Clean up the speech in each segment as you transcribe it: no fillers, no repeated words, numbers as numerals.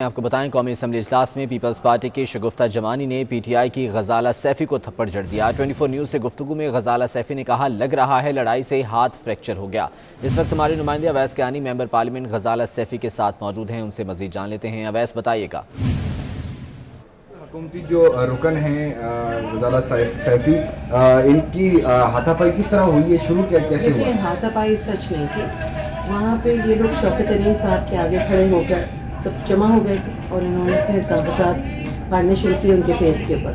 آپ کو بتائیں قومی اسمبلی اجلاس میں پیپلز پارٹی کی شگفتہ جمانی نے پی ٹی آئی کی غزالہ سیفی کو تھپڑ جڑ دیا 24 نیوز سے گفتگو میں غزالہ سیفی نے کہا لگ رہا ہے لڑائی سے ہاتھ فریکچر ہو گیا۔ اس وقت ہمارے نمائندے اویس کیانی ممبر پارلیمنٹ غزالہ سیفی کے ساتھ موجود ہیں، ان سے مزید جان لیتے ہیں۔ اویس بتائیے گا۔ حکومتی جو رکن ہیں غزالہ سیفی، ان کی ہاتھا پائی کس طرح ہوئی ہے، شروع کیسے ہوا؟ ہاتھا پائی سچ نہیں تھی، وہاں پہ یہ لوگ شوکت علیم صاحب کے آگے کھڑے ہو کر سب جمع ہو گئے تھے اور انہوں نے پھر کاغذات پھاڑنے شروع کیے ان کے فیس کے اوپر۔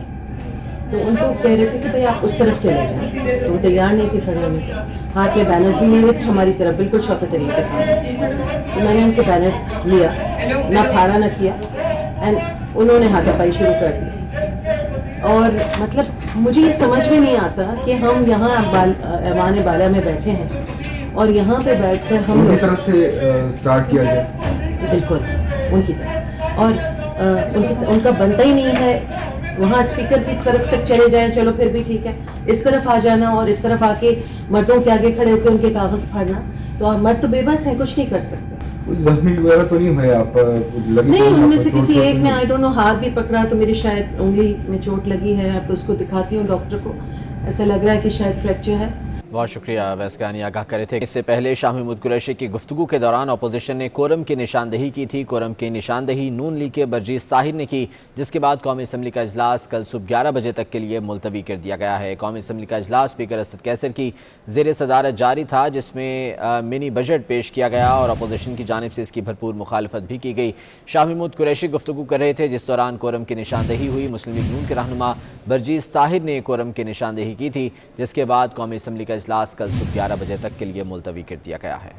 تو ان کو کہہ رہے تھے کہ بھائی آپ اس طرف چلے جائیں، تو وہ تیار نہیں تھے کھڑے ہونے کے، ہاتھ میں بینرز بھی نہیں ہوئے تھے ہماری طرف بالکل شوکت علیم کے سامنے۔ تو میں نے ان سے بینر لیا، نہ پھاڑا نہ کیا، اینڈ انہوں نے ہاتھا پائی شروع کر دی۔ اور مطلب مجھے یہ سمجھ میں نہیں آتا کہ ہم یہاں ایوان بالا میں بیٹھے ہیں اور یہاں پہ بیٹھ کر ہم ان کی طرف سے سٹارٹ کیا گیا، بالکل ان کی طرف، اور ان کا بنتا ہی نہیں ہے وہاں اسپیکر کی طرف تک چلے جائیں، چلو پھر بھی ٹھیک ہے، اس طرف آ جانا اور اس طرف آ کے مردوں کے آگے کھڑے ہو کے ان کے کاغذ پھاڑنا، تو مرد تو بے بس ہیں، کچھ نہیں کر سکتے۔ زخمی وغیرہ تو نہیں ہوئے آپ؟ نہیں، ان میں سے کسی ایک نے آئی ڈونٹ نو ہاتھ بھی پکڑا تو میری شاید انگلی میں چوٹ لگی ہے، اب اس کو دکھاتی ہوں ڈاکٹر کو، ایسا لگ رہا ہے کہ شاید فریکچر ہے۔ بہت شکریہ اویس کیانی آگاہ کرے تھے۔ اس سے پہلے شاہ محمود قریشی کی گفتگو کے دوران اپوزیشن نے کورم کی نشاندہی کی تھی۔ کورم کی نشاندہی نون لیگ کے برجیز طاہر نے کی، جس کے بعد قومی اسمبلی کا اجلاس کل صبح 11 بجے تک کے لیے ملتوی کر دیا گیا ہے۔ قومی اسمبلی کا اجلاس اسپیکر اسد کیسر کی زیر صدارت جاری تھا، جس میں منی بجٹ پیش کیا گیا اور اپوزیشن کی جانب سے اس کی بھرپور مخالفت بھی کی گئی۔ شاہ محمود قریشی گفتگو کر رہے تھے، جس دوران کورم کی نشاندہی ہوئی۔ مسلم لیگ نون کے رہنما برجیز طاہر نے کورم کی نشاندہی کی تھی، جس کے بعد قومی اسمبلی کا اجلاس کل صبح 11 بجے تک کے لیے ملتوی کر دیا گیا ہے۔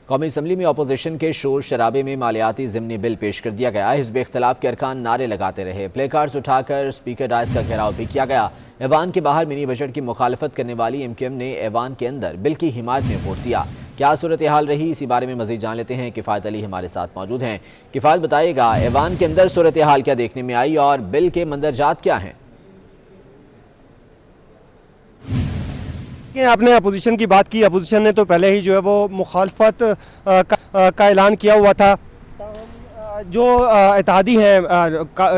قومی اسمبلی میں اپوزیشن کے شور شرابے میں مالیاتی ضمنی بل پیش کر دیا گیا۔ حزب اختلاف کے ارکان نعرے لگاتے رہے، پلے کارڈز اٹھا کر اسپیکر ڈائز کا گھیراؤ بھی کیا گیا۔ ایوان کے باہر منی بجٹ کی مخالفت کرنے والی ایم کیو ایم نے ایوان کے اندر بل کی حمایت میں ووٹ دیا۔ کیا صورتحال رہی، اسی بارے میں مزید جان لیتے ہیں۔ کفایت علی ہمارے ساتھ موجود ہیں۔ کفایت بتائیے گا، ایوان کے اندر صورتحال کیا دیکھنے میں آئی اور بل کے مندرجات کیا ہیں؟ آپ نے اپوزیشن کی بات کی، اپوزیشن نے تو پہلے ہی جو ہے وہ مخالفت کا اعلان کیا ہوا تھا۔ جو اتحادی ہیں،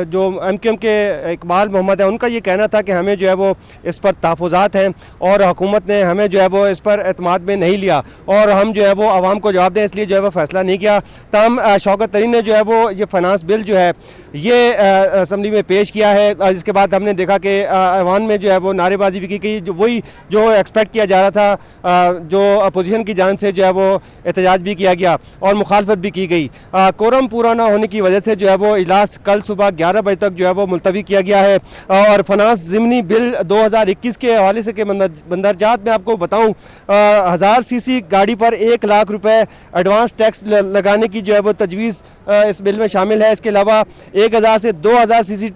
جو ایم کیو ایم کے اقبال محمد ہیں، ان کا یہ کہنا تھا کہ ہمیں جو ہے وہ اس پر تحفظات ہیں اور حکومت نے ہمیں جو ہے وہ اس پر اعتماد میں نہیں لیا اور ہم جو ہے وہ عوام کو جواب دیں، اس لیے جو ہے وہ فیصلہ نہیں کیا۔ تاہم شوکت ترین نے جو ہے وہ یہ فائنانس بل جو ہے یہ اسمبلی میں پیش کیا ہے، جس کے بعد ہم نے دیکھا کہ ایوان میں جو ہے وہ نعرے بازی بھی کی گئی، وہی جو ایکسپیکٹ کیا جا رہا تھا، جو اپوزیشن کی جانب سے جو ہے وہ احتجاج بھی کیا گیا اور مخالفت بھی کی گئی۔ کورم پورا نہ ہونے کی وجہ سے جو ہے وہ اجلاس کل صبح 11 بجے تک جو ہے وہ ملتوی کیا گیا ہے۔ اور فائنانس ضمنی بل 2021 کے حوالے سے کے مندرجات میں آپ کو بتاؤں، 1000 سی سی گاڑی پر 1 لاکھ روپے ایڈوانس ٹیکس لگانے کی جو ہے وہ تجویز اس بل میں شامل ہے۔ اس کے علاوہ 1000 سے 2000 سی سی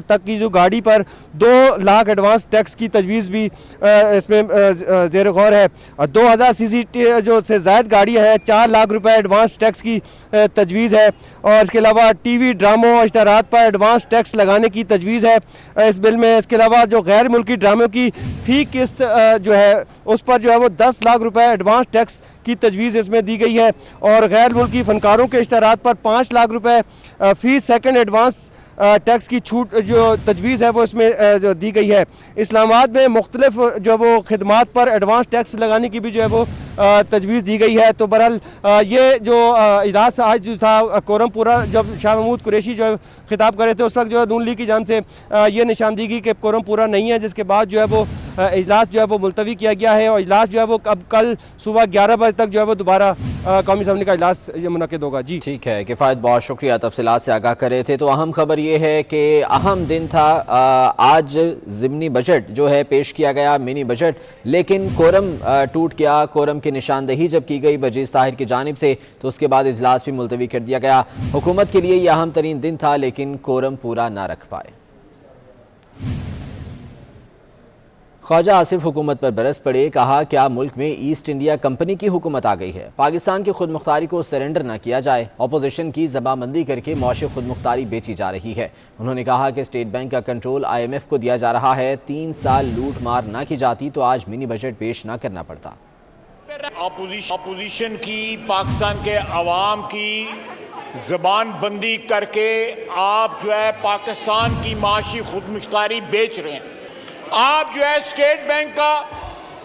تک کی جو گاڑی پر 2 لاکھ ایڈوانس ٹیکس کی تجویز بھی اس میں زیر غور ہے۔ 2000 سی سی جو سے زائد گاڑی ہے 4 لاکھ روپے ایڈوانس ٹیکس کی تجویز ہے، اور اس کے علاوہ ٹی وی ڈراموں اشتہارات پر ایڈوانس ٹیکس لگانے کی تجویز ہے اس بل میں۔ اس کے علاوہ جو غیر ملکی ڈراموں کی فی قسط جو ہے اس پر جو ہے وہ 10 لاکھ روپے ایڈوانس ٹیکس کی تجویز اس میں دی گئی ہے، اور غیر ملکی فنکاروں کے اشتہارات پر 5 لاکھ روپے فی سیکنڈ ایڈوانس ٹیکس کی چھوٹ جو تجویز ہے وہ اس میں جو دی گئی ہے۔ اسلام آباد میں مختلف جو وہ خدمات پر ایڈوانس ٹیکس لگانے کی بھی جو ہے وہ تجویز دی گئی ہے۔ تو بہرحال یہ جو اجلاس آج جو تھا کورم پورا، جب شاہ محمود قریشی جو خطاب کر رہے تھے اس وقت جو ہے نون لیگ کی جانب سے یہ نشاندہی کہ کورم پورا نہیں ہے، جس کے بعد جو ہے وہ اجلاس جو ہے وہ ملتوی کیا گیا ہے، اور اجلاس جو ہے وہ اب کل صبح 11 بجے تک جو ہے وہ دوبارہ قومی اسمبلی کا اجلاس یہ منعقد ہوگا۔ جی ٹھیک ہے کفایت، بہت شکریہ، تفصیلات سے آگاہ کر رہے تھے۔ تو اہم خبر یہ ہے کہ اہم دن تھا آج، ضمنی بجٹ جو ہے پیش کیا گیا، منی بجٹ، لیکن کورم ٹوٹ گیا۔ کورم کی نشاندہی جب کی گئی برجیز طاہر کی جانب سے تو اس کے بعد اجلاس بھی ملتوی کر دیا گیا۔ حکومت کے لیے یہ اہم ترین دن تھا، لیکن کورم پورا نہ رکھ پائے۔ خواجہ آصف حکومت پر برس پڑے، کہا کیا ملک میں ایسٹ انڈیا کمپنی کی حکومت آ گئی ہے؟ پاکستان کی خود مختاری کو سرنڈر نہ کیا جائے، اپوزیشن کی زبانبندی کر کے معاشی خود مختاری بیچی جا رہی ہے۔ انہوں نے کہا کہ اسٹیٹ بینک کا کنٹرول آئی ایم ایف کو دیا جا رہا ہے، 3 سال لوٹ مار نہ کی جاتی تو آج منی بجٹ پیش نہ کرنا پڑتا۔ اپوزیشن کی پاکستان کے عوام کی زبان بندی کر کے آپ جو ہے پاکستان کی معاشی خود مختاری بیچ رہے ہیں. آپ جو ہے اسٹیٹ بینک کا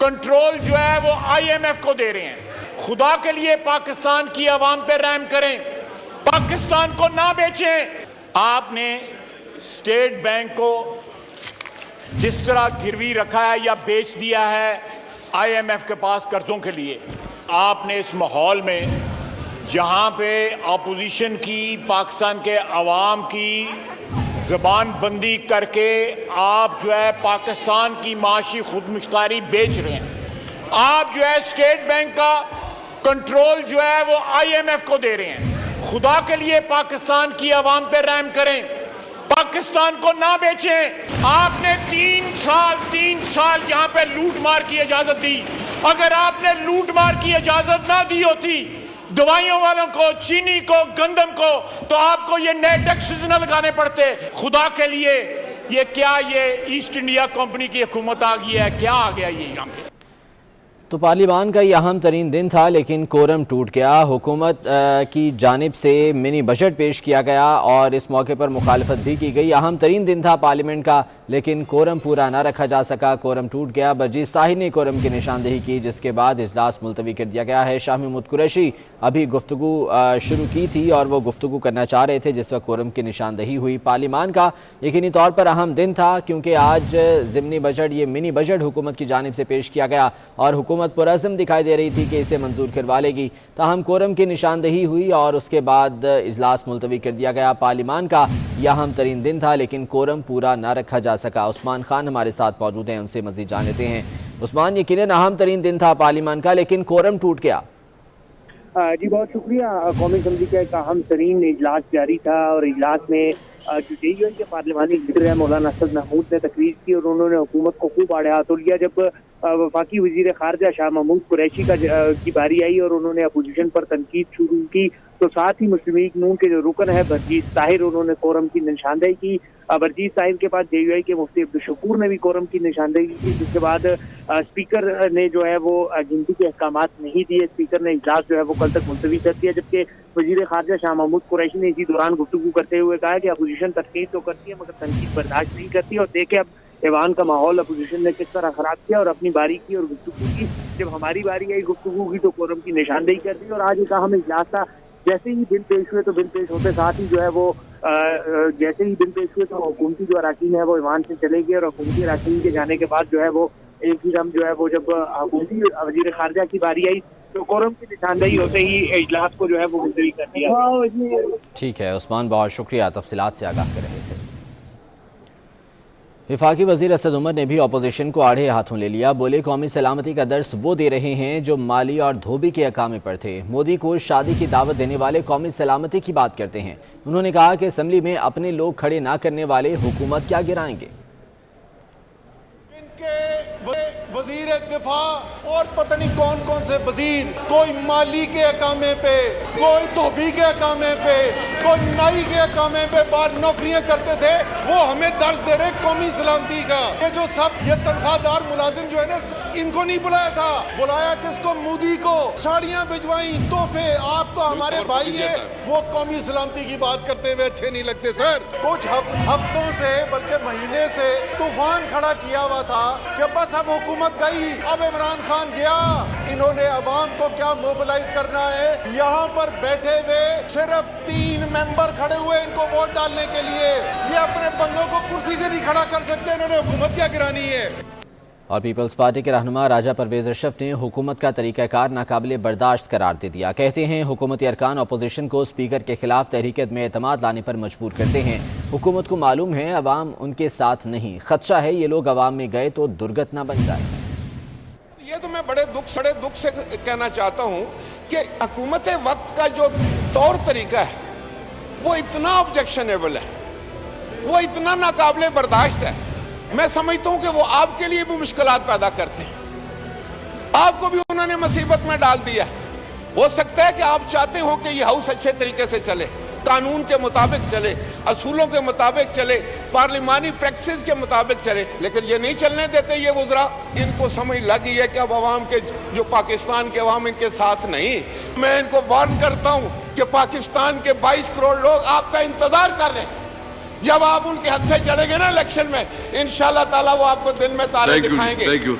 کنٹرول جو ہے وہ IMF کو دے رہے ہیں. خدا کے لیے پاکستان کی عوام پہ رحم کریں, پاکستان کو نہ بیچیں. آپ نے اسٹیٹ بینک کو جس طرح گروی رکھا ہے یا بیچ دیا ہے IMF کے پاس قرضوں کے لیے, آپ نے اس ماحول میں جہاں پہ اپوزیشن کی پاکستان کے عوام کی زبان بندی کر کے آپ جو ہے پاکستان کی معاشی خود مختاری بیچ رہے ہیں, آپ جو ہے اسٹیٹ بینک کا کنٹرول جو ہے وہ IMF کو دے رہے ہیں. خدا کے لیے پاکستان کی عوام پہ رحم کریں, پاکستان کو نہ بیچیں. آپ نے 3 سال یہاں پہ لوٹ مار کی اجازت دی. اگر آپ نے لوٹ مار کی اجازت نہ دی ہوتی دوائیوں والوں کو, چینی کو, گندم کو, تو آپ کو یہ نئے ٹیکسز نہ لگانے پڑتے. خدا کے لیے یہ کیا, یہ ایسٹ انڈیا کمپنی کی حکومت آ گئی ہے, کیا آ گیا یہ یہاں پہ؟ تو پارلیمان کا یہ اہم ترین دن تھا لیکن کورم ٹوٹ گیا. حکومت کی جانب سے منی بجٹ پیش کیا گیا اور اس موقع پر مخالفت بھی کی گئی. اہم ترین دن تھا پارلیمنٹ کا لیکن کورم پورا نہ رکھا جا سکا, کورم ٹوٹ گیا. برجیز طاہر نے کورم کی نشاندہی کی جس کے بعد اجلاس ملتوی کر دیا گیا ہے. شاہ محمود قریشی ابھی گفتگو شروع کی تھی اور وہ گفتگو کرنا چاہ رہے تھے جس وقت کورم کی نشاندہی ہوئی. پارلیمان کا یقینی طور پر اہم دن تھا کیونکہ آج ضمنی بجٹ, یہ منی بجٹ حکومت کی جانب سے پیش کیا گیا اور حکومت پرعزم دکھائی دے رہی تھی کہ اسے منظور کروا لے گی. تاہم کورم کی نشاندہی ہوئی اور اس کے بعد اجلاس ملتوی کر دیا گیا. پارلیمان کا یہ اہم ترین دن تھا لیکن کورم پورا نہ رکھا جا سکا. عثمان خان ہمارے ساتھ موجود ہیں, ان سے مزید جان لیتے ہیں. عثمان, یقیناً اہم ترین دن تھا پارلیمان کا لیکن کورم ٹوٹ گیا. جی بہت شکریہ. قومی اسمبلی کا ایک اہم ترین اجلاس جاری تھا اور اجلاس میں جو JUI کے پارلیمانی لیڈر ہے مولانا اسد محمود نے تقریر کی اور انہوں نے حکومت کو خوب آڑے ہاتھوں لیا. جب وفاقی وزیر خارجہ شاہ محمود قریشی کی باری آئی اور انہوں نے اپوزیشن پر تنقید شروع کی تو ساتھ ہی مسلم لیگ نون کے جو رکن ہے برجیز طاہر, انہوں نے کورم کی نشاندہی کی. برجیز طاہر کے بعد JUI کے مفتی عبدالشکور نے بھی کورم کی نشاندہی کی جس کے بعد اسپیکر نے جو ہے وہ گنتی کے احکامات نہیں دیے. اسپیکر نے اجلاس جو ہے وہ کل تک ملتوی کر دیا جبکہ وزیر خارجہ شاہ محمود قریشی نے اسی دوران گفتگو کرتے ہوئے کہا کہ اپوزیشن تنقید تو کرتی ہے مگر تنقید برداشت نہیں کرتی اور دیکھیں اب ایوان کا ماحول اپوزیشن نے کس طرح خراب کیا اور اپنی باری کی اور گفتگو کی. جب ہماری باری آئی گفتگو کی تو کورم کی نشاندہی کر دی اور آج ایک اہم اجلاس تھا. جیسے ہی بل پیش ہوئے تو بل پیش ہوتے ساتھ ہی جو ہے وہ جیسے ہی بل پیش ہوئے تو حکومتی جو اراکین ہے وہ ایوان سے چلے گئے اور حکومتی اراکین کے جانے کے بعد جو ہے وہ ایک ہی دم جو ہے وہ جب حکومتی وزیر خارجہ کی باری آئی تو کورم کی نشاندہی ہوتے ہی اجلاس کو جو ہے وہ ملتوی کر دیا. ٹھیک ہے عثمان, بہت شکریہ, تفصیلات سے آگاہ کر رہے تھے. وفاقی وزیر اسد عمر نے بھی اپوزیشن کو آڑے ہاتھوں لے لیا. بولے قومی سلامتی کا درس وہ دے رہے ہیں جو مالی اور دھوبی کے اقامے پر تھے. مودی کو شادی کی دعوت دینے والے قومی سلامتی کی بات کرتے ہیں. انہوں نے کہا کہ اسمبلی میں اپنے لوگ کھڑے نہ کرنے والے حکومت کیا گرائیں گے. وزیر دفاع اور پتہ نہیں کون کون سے وزیر, کوئی مالی کے اقامے پہ, کوئی دھوبی کے اقامے پہ, کوئی نائی کے اقامے پہ باہر نوکریاں کرتے تھے, وہ ہمیں درس دے رہے قومی سلامتی کا. یہ جو سب یہ تنخواہ دار ملازم جو ہے نا ان کو نہیں بلایا تھا, بلایا کس کو؟ مودی کو. ساڑیاں بھجوائیں, تحفے. آپ تو ہمارے بھائی ہیں, وہ قومی سلامتی کی بات کرتے ہوئے اچھے نہیں لگتے سر. کچھ ہفتوں سے بلکہ مہینے سے طوفان کھڑا کیا ہوا تھا کہ بس اب حکومت گئی, اب عمران خان گیا. انہوں نے عوام کو کیا موبلائز کرنا ہے. یہاں پر بیٹھے ہوئے صرف 3 ممبر کھڑے ہوئے ان کو ووٹ ڈالنے کے لیے. یہ اپنے بندوں کو کرسی سے نہیں کھڑا کر سکتے, انہوں نے حکومت کیا گرانی ہے. اور پیپلز پارٹی کے رہنما راجہ پرویز اشرف نے حکومت کا طریقہ کار ناقابل برداشت قرار دے دیا. کہتے ہیں حکومتی ارکان اپوزیشن کو اسپیکر کے خلاف تحریک عدم اعتماد لانے پر مجبور کرتے ہیں. حکومت کو معلوم ہے عوام ان کے ساتھ نہیں, خدشہ ہے یہ لوگ عوام میں گئے تو درگت نہ بن جائے. یہ تو میں بڑے دکھ سے کہنا چاہتا ہوں کہ حکومت وقت کا جو طور طریقہ ہے وہ اتنا آبجیکشنیبل ہے, وہ اتنا ناقابل برداشت ہے. میں سمجھتا ہوں کہ وہ آپ کے لیے بھی مشکلات پیدا کرتے ہیں. آپ کو بھی انہوں نے مصیبت میں ڈال دیا. ہو سکتا ہے کہ آپ چاہتے ہو کہ یہ ہاؤس اچھے طریقے سے چلے, قانون کے مطابق چلے، اصولوں کے مطابق چلے، پارلیمانی پریکٹسز کے مطابق چلے، لیکن یہ نہیں چلنے دیتے یہ وزراء۔ ان کو سمجھ لگی ہے کہ اب عوام کے جو پاکستان کے عوام ان کے ساتھ نہیں۔ میں ان کو وارن کرتا ہوں کہ پاکستان کے 22 کروڑ لوگ آپ کا انتظار کر رہے ہیں۔ جب آپ ان کے ہاتھ سے چڑھیں گے نا الیکشن میں، انشاءاللہ تعالیٰ وہ آپ کو دن میں تارے دکھائیں گے۔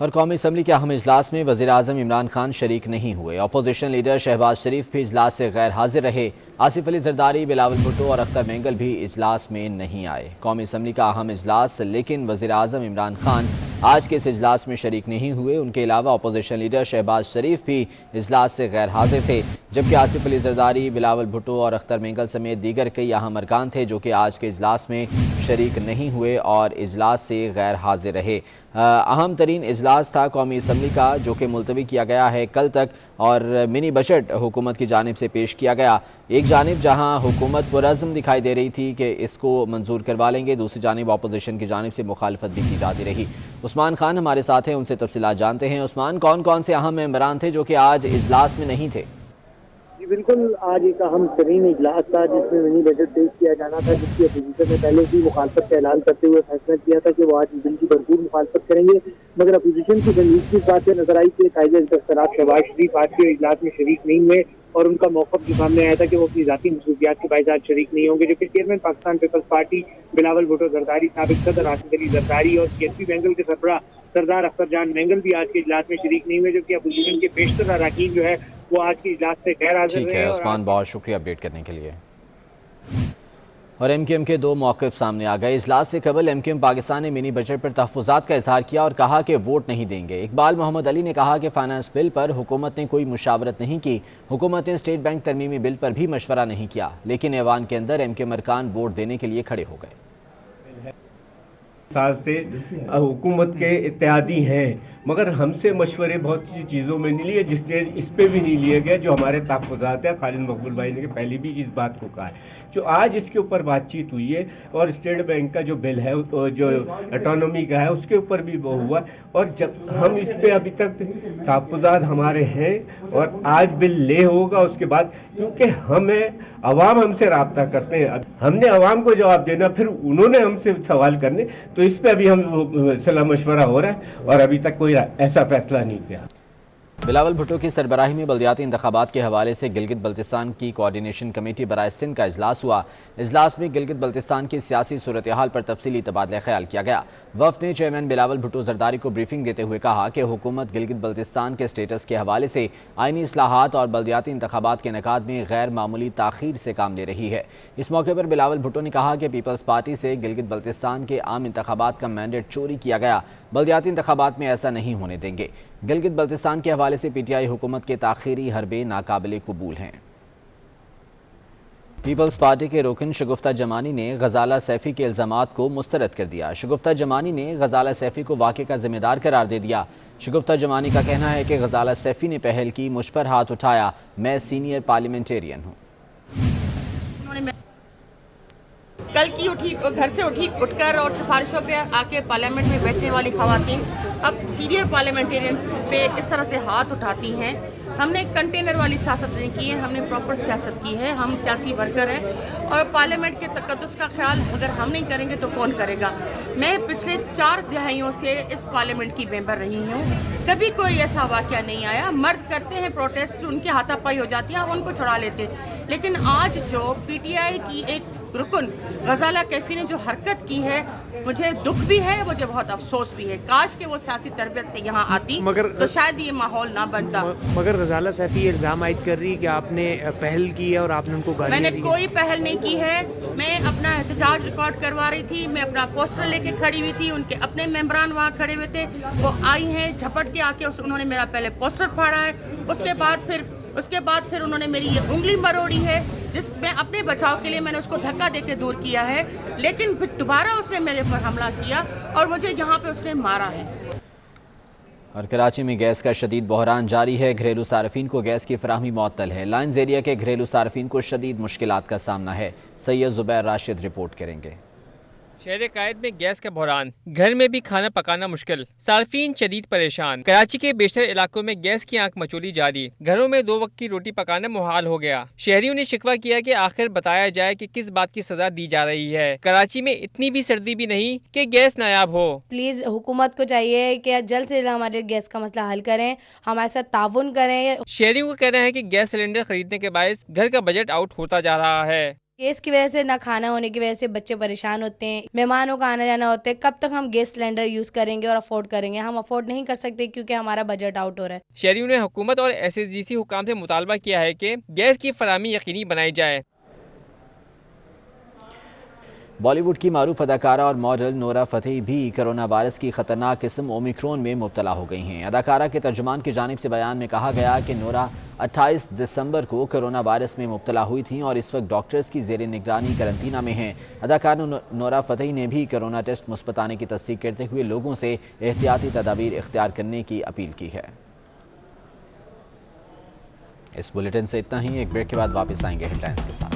اور قومی اسمبلی کے اہم اجلاس میں وزیراعظم عمران خان شریک نہیں ہوئے۔ اپوزیشن لیڈر شہباز شریف بھی اجلاس سے غیر حاضر رہے۔ آصف علی زرداری، بلاول بھٹو اور اختر مینگل بھی اجلاس میں نہیں آئے۔ قومی اسمبلی کا اہم اجلاس، لیکن وزیراعظم عمران خان آج کے اس اجلاس میں شریک نہیں ہوئے۔ ان کے علاوہ اپوزیشن لیڈر شہباز شریف بھی اجلاس سے غیر حاضر تھے، جبکہ آصف علی زرداری، بلاول بھٹو اور اختر مینگل سمیت دیگر کئی اہم ارکان تھے جو کہ آج کے اجلاس میں شریک نہیں ہوئے اور اجلاس سے غیر حاضر رہے۔ اہم ترین اجلاس تھا قومی اسمبلی کا، جو کہ ملتوی کیا گیا ہے کل تک، اور منی بجٹ حکومت کی جانب سے پیش کیا گیا۔ ایک جانب جہاں حکومت پرعزم دکھائی دے رہی تھی کہ اس کو منظور کروا لیں گے، دوسری جانب اپوزیشن کی جانب سے مخالفت بھی کی جاتی رہی۔ عثمان خان ہمارے ساتھ ہیں، ان سے تفصیلات جانتے ہیں۔ عثمان، کون کون سے اہم ممبران تھے جو کہ آج اجلاس میں نہیں تھے؟ جی بالکل، آج ایک اہم ترین اجلاس تھا جس میں منی بجٹ پیش کیا جانا تھا، جس کی اپوزیشن نے پہلے ہی مخالفت کا اعلان کرتے ہوئے فیصلہ کیا تھا کہ وہ آج بل کی بھرپور مخالفت کریں گے، مگر اپوزیشن کی سنجیدگی اس بات سے نظر آئی کہ قائد انتخابات شہباز شریف آج کے اجلاس میں شریک نہیں ہوئے، اور ان کا موقف جو سامنے آیا تھا کہ وہ اپنی ذاتی مصروفیات کے باعث آج شریک نہیں ہوں گے، جبکہ chairman Pakistan peoples party Bilawal Bhutto Zardari, سابق صدر آصف علی زرداری اور CSP مینگل کے سربراہ سردار اختر جان مینگل بھی آج کے اجلاس میں شریک نہیں ہوئے، جبکہ اپوزیشن کے بیشتر اراکین جو ہے وہ آج کے اجلاس سے غیر حاضر رہے۔ ٹھیک ہے عثمان، بہت شکریہ اپڈیٹ کرنے کے لیے۔ اور MQM کے دو موقف سامنے آ گئے۔ اجلاس سے قبل MQM پاکستان نے منی بجٹ پر تحفظات کا اظہار کیا اور کہا کہ ووٹ نہیں دیں گے۔ اقبال محمد علی نے کہا کہ فائنانس بل پر حکومت نے کوئی مشاورت نہیں کی، حکومت نے اسٹیٹ بینک ترمیمی بل پر بھی مشورہ نہیں کیا، لیکن ایوان کے اندر MQM ارکان ووٹ دینے کے لیے کھڑے ہو گئے۔ سال سے حکومت کے اتحادی ہیں، مگر ہم سے مشورے بہت سی چیزوں میں نہیں لیے، جس نے اس پہ بھی نہیں لیا گیا جو ہمارے تحفظات ہیں۔ خالد مقبول بھائی نے پہلے بھی اس بات کو کہا ہے، جو آج اس کے اوپر بات چیت ہوئی ہے، اور اسٹیٹ بینک کا جو بل ہے جو اٹانومی کا ہے اس کے اوپر بھی وہ ہوا، اور جب ہم اس پہ ابھی تک تحفظات ہمارے ہیں، اور آج بل لے ہوگا اس کے بعد، کیونکہ ہمیں عوام ہم سے رابطہ کرتے ہیں، ہم نے عوام کو جواب دینا، پھر انہوں نے ہم سے سوال کرنے، تو اس پہ ابھی ہم صلاح مشورہ ہو رہا ہے اور ابھی تک کوئی ایسا فیصلہ نہیں کیا۔ بلاول بھٹو کی سربراہی میں بلدیاتی انتخابات کے حوالے سے گلگت بلتستان کی کوارڈینیشن کمیٹی برائے سندھ کا اجلاس ہوا۔ اجلاس میں گلگت بلتستان کی سیاسی صورتحال پر تفصیلی تبادلہ خیال کیا گیا۔ وفد نے چیئرمین بلاول بھٹو زرداری کو بریفنگ دیتے ہوئے کہا کہ حکومت گلگت بلتستان کے سٹیٹس کے حوالے سے آئینی اصلاحات اور بلدیاتی انتخابات کے انعقاد میں غیر معمولی تاخیر سے کام لے رہی ہے۔ اس موقع پر بلاول بھٹو نے کہا کہ پیپلز پارٹی سے گلگت بلتستان کے عام انتخابات کا مینڈیٹ چوری کیا گیا، بلدیاتی انتخابات میں ایسا نہیں ہونے دیں گے۔ گلگت بلتستان کے حوالے سے PTI حکومت کے تاخیری حربے ناقابل قبول ہیں۔ پیپلز پارٹی کے رکن شگفتہ جمانی نے غزالہ سیفی کے الزامات کو مسترد کر دیا۔ شگفتہ جمانی نے غزالہ سیفی کو واقعے کا ذمہ دار قرار دے دیا۔ شگفتہ جمانی کا کہنا ہے کہ غزالہ سیفی نے پہل کی، مجھ پر ہاتھ اٹھایا، میں سینئر پارلیمنٹیرین ہوں۔ کل کی گھر سے اٹھ کر اور سفارشوں پہ آ کے پارلیمنٹ میں بیٹھنے والی خواتین اب سینئر پارلیمنٹیرین پہ اس طرح سے ہاتھ اٹھاتی ہیں۔ ہم نے کنٹینر والی سیاست نہیں کی ہے، ہم نے پراپر سیاست کی ہے، ہم سیاسی ورکر ہیں، اور پارلیمنٹ کے تقدس کا خیال اگر ہم نہیں کریں گے تو کون کرے گا؟ میں پچھلے 4 دہائیوں سے اس پارلیمنٹ کی ممبر رہی ہوں، کبھی کوئی ایسا واقعہ نہیں آیا۔ مرد کرتے ہیں پروٹیسٹ، ان کی ہاتھا پائی ہو جاتی ہے، ہم ان کو چھڑا لیتے، لیکن آج جو PTI کی ایک رکن غزالہ کیفی نے جو حرکت کی ہے، مجھے دکھ بھی ہے، مجھے بہت افسوس بھی ہے۔ کاش کہ وہ سیاسی تربیت سے یہاں آتی تو شاید یہ ماحول نہ بنتا۔ مگر غزالہ سیفی یہ الزام عائد کر رہی ہے کہ آپ نے پہل کی ہے اور آپ نے ان کو گالیاں دی۔ میں نے کوئی پہل نہیں کی ہے، میں اپنا احتجاج ریکارڈ کروا رہی تھی، میں اپنا پوسٹر لے کے کھڑی ہوئی تھی، ان کے اپنے ممبران وہاں کھڑے ہوئے تھے، وہ آئی ہیں جھپٹ کے آ کے انہوں نے میرا پہلے پوسٹر پھاڑا ہے، اس کے بعد پھر انہوں نے میری یہ انگلی مروڑی ہے، جس میں اپنے بچاؤ کے لیے میں نے اس کو دھکا دے کے دور کیا ہے، لیکن پھر دوبارہ اس نے میرے پر حملہ کیا اور مجھے یہاں پہ اس نے مارا ہے۔ اور کراچی میں گیس کا شدید بحران جاری ہے، گھریلو صارفین کو گیس کی فراہمی معطل ہے۔ لائنز ایریا کے گھریلو صارفین کو شدید مشکلات کا سامنا ہے۔ سید زبیر راشد رپورٹ کریں گے۔ شہر قائد میں گیس کا بحران، گھر میں بھی کھانا پکانا مشکل، صارفین شدید پریشان۔ کراچی کے بیشتر علاقوں میں گیس کی آنکھ مچولی جاری، گھروں میں 2 وقت کی روٹی پکانا محال ہو گیا۔ شہریوں نے شکوہ کیا کہ آخر بتایا جائے کہ کس بات کی سزا دی جا رہی ہے۔ کراچی میں اتنی بھی سردی بھی نہیں کہ گیس نایاب ہو۔ پلیز حکومت کو چاہیے کہ جلد سے جلد ہمارے گیس کا مسئلہ حل کریں، ہمارے ساتھ تعاون کریں۔ شہریوں کا کہنا ہے کہ گیس سلنڈر خریدنے کے باعث گھر کا بجٹ آؤٹ ہوتا جا رہا ہے۔ گیس کی وجہ سے نہ کھانا ہونے کی وجہ سے بچے پریشان ہوتے ہیں، مہمانوں کا آنا جانا ہوتا ہے۔ کب تک ہم گیس سلنڈر یوز کریں گے اور افورڈ کریں گے؟ ہم افورڈ نہیں کر سکتے کیونکہ ہمارا بجٹ آؤٹ ہو رہا ہے۔ شہریوں نے حکومت اور SSGC حکام سے مطالبہ کیا ہے کہ گیس کی فراہمی یقینی بنائی جائے۔ بالی ووڈ کی معروف اداکارہ اور ماڈل نورا فتحی بھی کرونا وائرس کی خطرناک قسم اومیکرون میں مبتلا ہو گئی ہیں۔ اداکارہ کے ترجمان کی جانب سے بیان میں کہا گیا کہ نورا 28 دسمبر کو کرونا وائرس میں مبتلا ہوئی تھیں اور اس وقت ڈاکٹرز کی زیر نگرانی قرنطینہ میں ہیں۔ اداکارہ نورا فتحی نے بھی کرونا ٹیسٹ مثبت آنے کی تصدیق کرتے ہوئے لوگوں سے احتیاطی تدابیر اختیار کرنے کی اپیل کی ہے۔ اس بلیٹن سے اتنا ہی، ایک بریک کے بعد واپس آئیں گے ہیڈ لائنز کے ساتھ۔